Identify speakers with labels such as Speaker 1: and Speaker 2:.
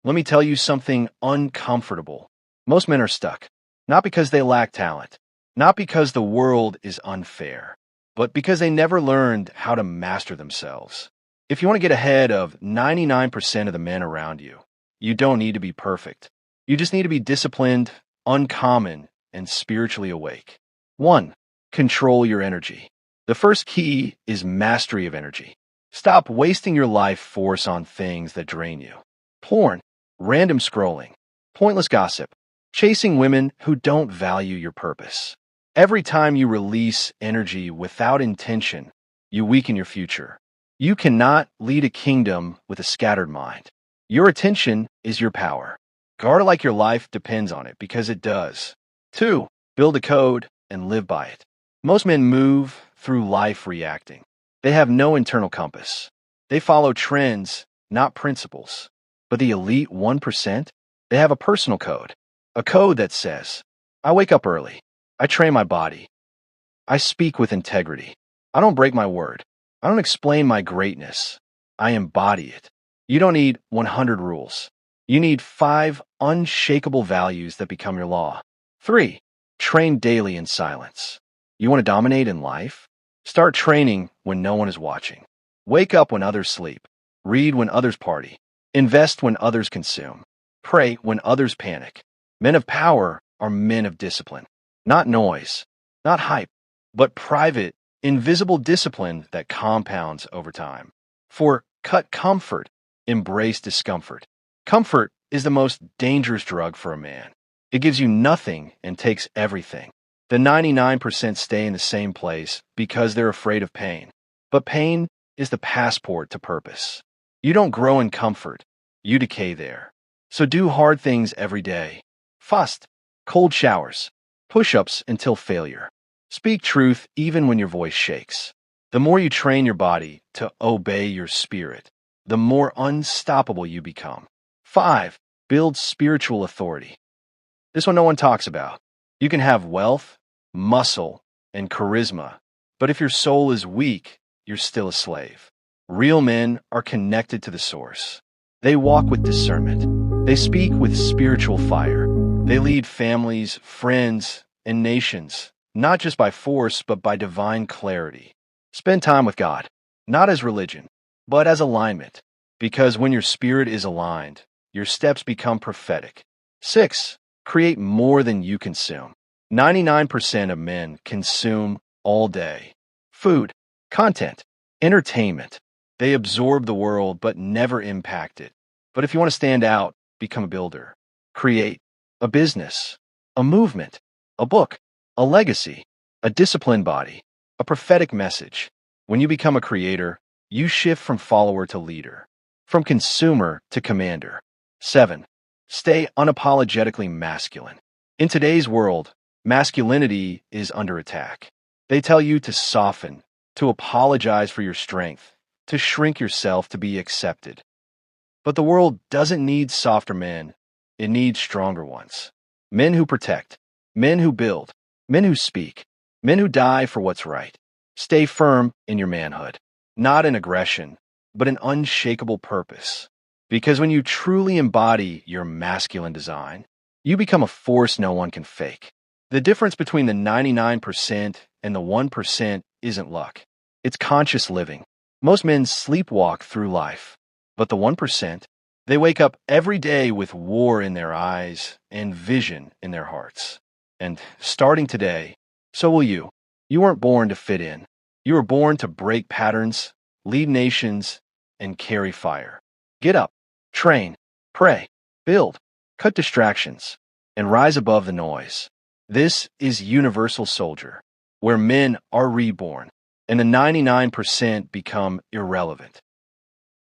Speaker 1: let me tell you something uncomfortable. Most men are stuck, not because they lack talent, not because the world is unfair, but because they never learned how to master themselves. If you want to get ahead of 99% of the men around you, you don't need to be perfect. You just need to be disciplined, uncommon, and spiritually awake. 1. Control your energy. The first key is mastery of energy. Stop wasting your life force on things that drain you. Porn, random scrolling, pointless gossip, chasing women who don't value your purpose. Every time you release energy without intention, you weaken your future. You cannot lead a kingdom with a scattered mind. Your attention is your power. Guard it like your life depends on it, because it does. 2. Build a code and live by it. Most men move through life reacting. They have no internal compass. They follow trends, not principles. But the elite 1%, they have a personal code. A code that says, I wake up early. I train my body. I speak with integrity. I don't break my word. I don't explain my greatness. I embody it. You don't need 100 rules. You need 5 unshakable values that become your law. 3. Train daily in silence. You want to dominate in life? Start training when no one is watching. Wake up when others sleep. Read when others party. Invest when others consume. Pray when others panic. Men of power are men of discipline. Not noise, not hype, but private, invisible discipline that compounds over time. 4. Cut comfort. Embrace discomfort. Comfort is the most dangerous drug for a man. It gives you nothing and takes everything. The 99% stay in the same place because they're afraid of pain. But pain is the passport to purpose. You don't grow in comfort. You decay there. So do hard things every day. Fast, cold showers, push-ups until failure. Speak truth even when your voice shakes. The more you train your body to obey your spirit, the more unstoppable you become. 5. Build spiritual authority. This one no one talks about. You can have wealth, muscle, and charisma, but if your soul is weak, you're still a slave. Real men are connected to the source. They walk with discernment. They speak with spiritual fire. They lead families, friends, and nations, not just by force, but by divine clarity. Spend time with God, not as religion, but as alignment, because when your spirit is aligned, your steps become prophetic. 6. Create more than you consume. 99% of men consume all day. Food, content, entertainment. They absorb the world but never impact it. But if you want to stand out, become a builder. Create a business, a movement, a book, a legacy, a disciplined body, a prophetic message. When you become a creator, you shift from follower to leader, from consumer to commander. 7. Stay unapologetically masculine. In today's world, masculinity is under attack. They tell you to soften, to apologize for your strength, to shrink yourself to be accepted. But the world doesn't need softer men. It needs stronger ones. Men who protect, men who build, men who speak, men who die for what's right. Stay firm in your manhood, not in aggression, but in unshakable purpose. Because when you truly embody your masculine design, you become a force no one can fake. The difference between the 99% and the 1% isn't luck. It's conscious living. Most men sleepwalk through life, but the 1%, they wake up every day with war in their eyes and vision in their hearts. And starting today, so will you. You weren't born to fit in. You were born to break patterns, lead nations, and carry fire. Get up, train, pray, build, cut distractions, and rise above the noise. This is Universal Soldier, where men are reborn, and the 99% become irrelevant.